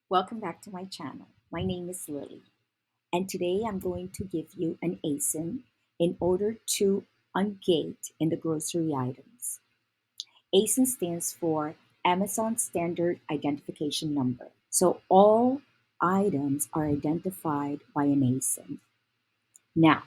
Welcome back to my channel. My name is Lily, and today I'm going to give you an ASIN in order to ungate in the grocery items. ASIN stands for Amazon Standard Identification Number. So all items are identified by an ASIN. Now,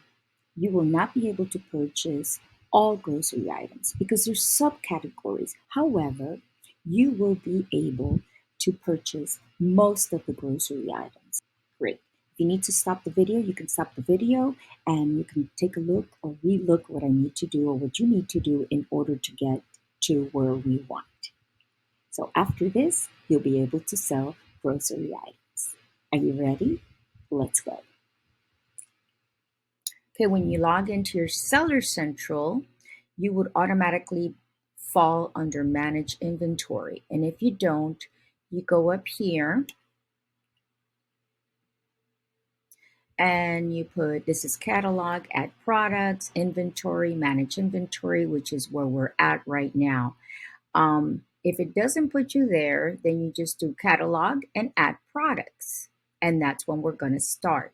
you will not be able to purchase all grocery items because there's subcategories. However, you will be able to purchase most of the grocery items. Great. If you need to stop the video, you can stop the video and you can take a look or re-look what I need to do or what you need to do in order to get to where we want. So after this, you'll be able to sell grocery items. Are you ready? Let's go. Okay, when you log into your Seller Central, you would automatically fall under Manage Inventory. And if you don't, you go up here and you put, this is Catalog, Add Products, Inventory, Manage Inventory, which is where we're at right now. If it doesn't put you there, then you just do Catalog and Add Products. And that's when we're going to start.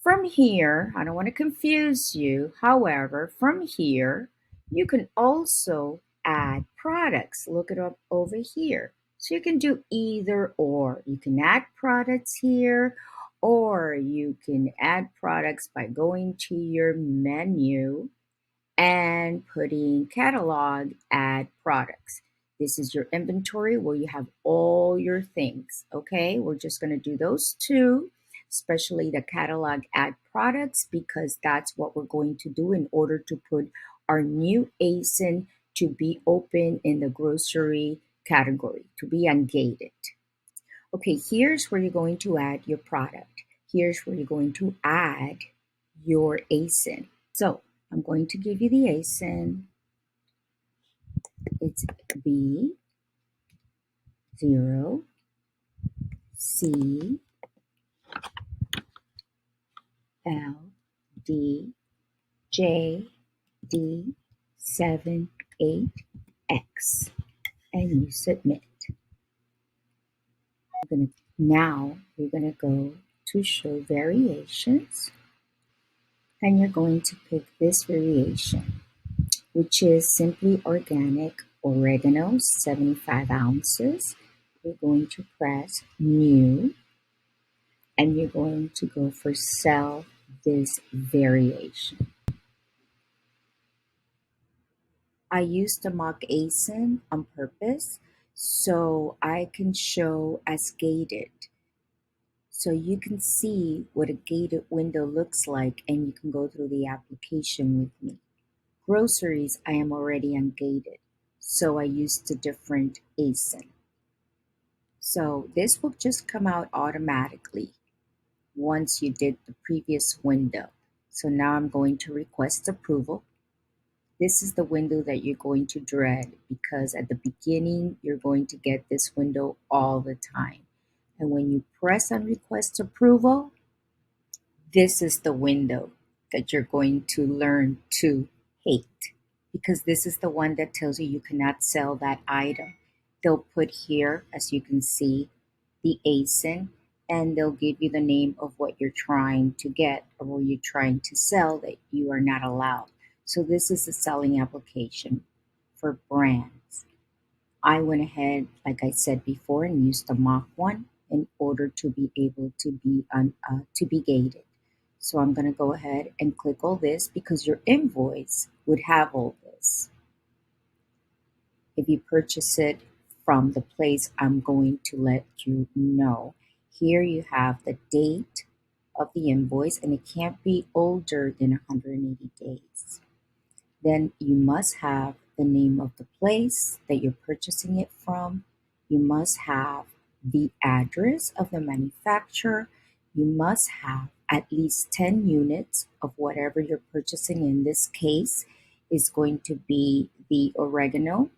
From here, I don't want to confuse you. However, from here, you can also add products. Look it up over here. So you can do either or. You can add products here, or you can add products by going to your menu and putting catalog, add products. This is your inventory where you have all your things. Okay, we're just going to do those two, especially the catalog, add products, because that's what we're going to do in order to put our new ASIN to be open in the grocery category, to be ungated. Okay, here's where you're going to add your product. Here's where you're going to add your ASIN. So I'm going to give you the ASIN. It's B0 C L D J D 78X, and you submit. Now we're going to go to show variations, and you're going to pick this variation, which is simply organic oregano, 75 ounces. You're going to press new, and you're going to go for sell this variation. I used the mock ASIN on purpose so I can show as gated. So you can see what a gated window looks like, and you can go through the application with me. Groceries, I am already ungated, so I used a different ASIN. So this will just come out automatically once you did the previous window. So now I'm going to request approval. This is the window that you're going to dread because at the beginning, you're going to get this window all the time. And when you press on request approval, this is the window that you're going to learn to hate because this is the one that tells you you cannot sell that item. They'll put here, as you can see, the ASIN, and they'll give you the name of what you're trying to get or what you're trying to sell that you are not allowed. So this is a selling application for brands. I went ahead, like I said before, and used the mock one in order to be able to be gated. So I'm going to go ahead and click all this because your invoice would have all this. If you purchase it from the place, I'm going to let you know. Here you have the date of the invoice, and it can't be older than 180 days. Then you must have the name of the place that you're purchasing it from. You must have the address of the manufacturer. You must have at least 10 units of whatever you're purchasing. In this case, is going to be the oregano.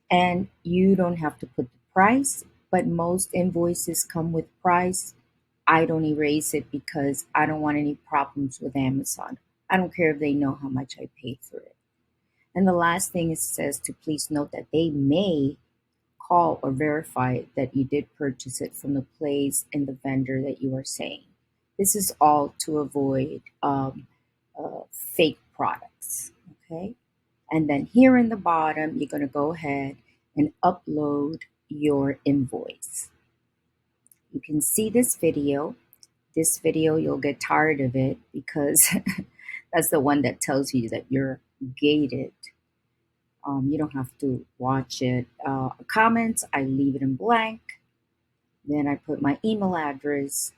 And you don't have to put the price, but most invoices come with price. I don't erase it because I don't want any problems with Amazon. I don't care if they know how much I paid for it. And the last thing it says to please note that they may call or verify that you did purchase it from the place and the vendor that you are saying. This is all to avoid fake products. Okay. And then here in the bottom, you're going to go ahead and upload your invoice. You can see this video. This video, you'll get tired of it because that's the one that tells you that you're gated. You don't have to watch it. Comments, I leave it in blank. Then I put my email address,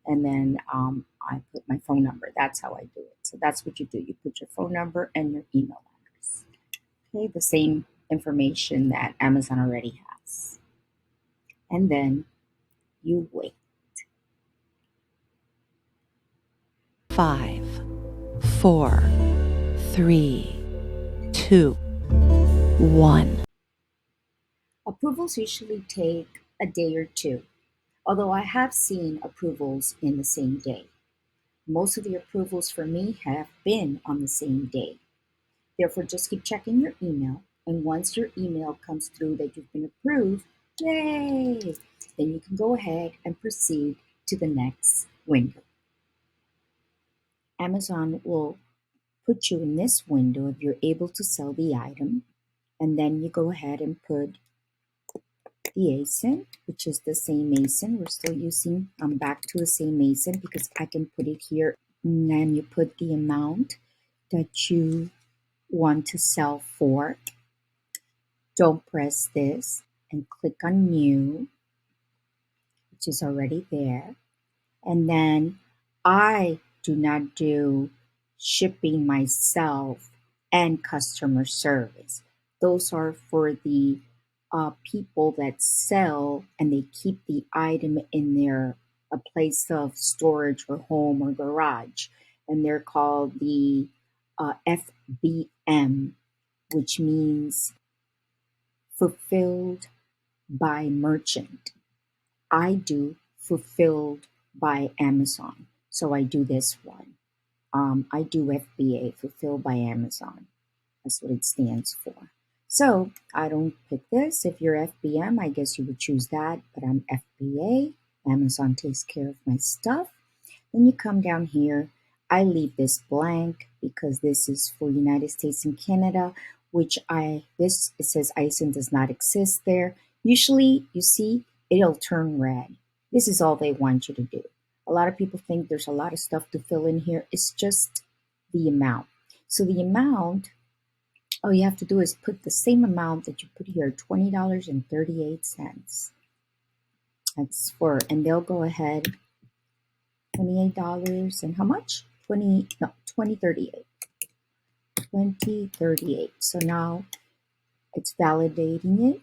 and then I put my phone number. That's how I do it. So that's what you do. You put your phone number and your email address. Okay, the same information that Amazon already has. And then you wait. 5, 4, 3, 2, 1. Approvals usually take a day or two, although I have seen approvals in the same day. Most of the approvals for me have been on the same day. Therefore, just keep checking your email, and once your email comes through that you've been approved, yay! Then you can go ahead and proceed to the next window. Amazon will put you in this window if you're able to sell the item, and then you go ahead and put the ASIN, which is the same ASIN. We're still using, I'm back to the same ASIN because I can put it here, and then you put the amount that you want to sell for. Don't press this and click on new, which is already there. And then I do not do shipping myself and customer service. Those are for the people that sell and they keep the item in their a place of storage or home or garage. And they're called the FBM, which means fulfilled by merchant. I do fulfilled by Amazon. So I do this one. I do FBA, fulfilled by Amazon. That's what it stands for. So I don't pick this. If you're FBM, I guess you would choose that, but I'm FBA. Amazon takes care of my stuff. Then you come down here. I leave this blank because this is for United States and Canada, which it says ISIN does not exist there. Usually, you see, it'll turn red. This is all they want you to do. A lot of people think there's a lot of stuff to fill in here. It's just the amount. So the amount, all you have to do is put the same amount that you put here, $20.38. That's for, and they'll go ahead, $28 and how much? 2038. 2038. So now it's validating it.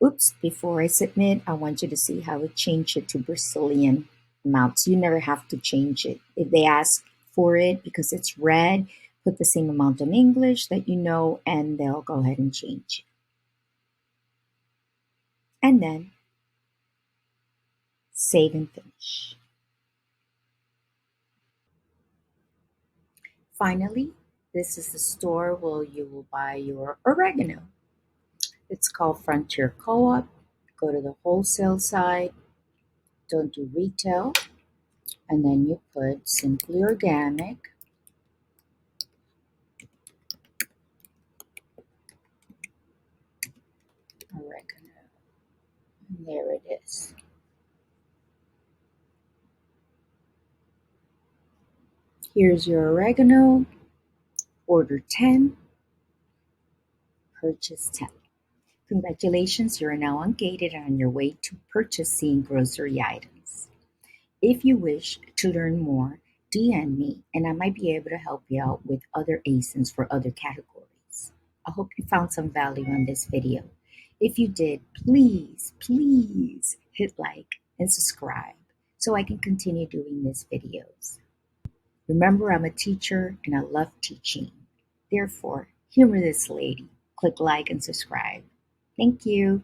Oops, before I submit, I want you to see how it changed it to Brazilian amounts. You never have to change it. If they ask for it because it's red, put the same amount in English that you know, and they'll go ahead and change it. And then save and finish. Finally, this is the store where you will buy your oregano. It's called Frontier Co-op. Go to the wholesale side, don't do retail, and then you put Simply Organic. Oregano. And there it is. Here's your oregano. Order 10, purchase 10. Congratulations, you are now ungated and on your way to purchasing grocery items. If you wish to learn more, DM me and I might be able to help you out with other ASINs for other categories. I hope you found some value in this video. If you did, please hit like and subscribe so I can continue doing these videos. Remember, I'm a teacher and I love teaching. Therefore, humor this lady. Click like and subscribe. Thank you.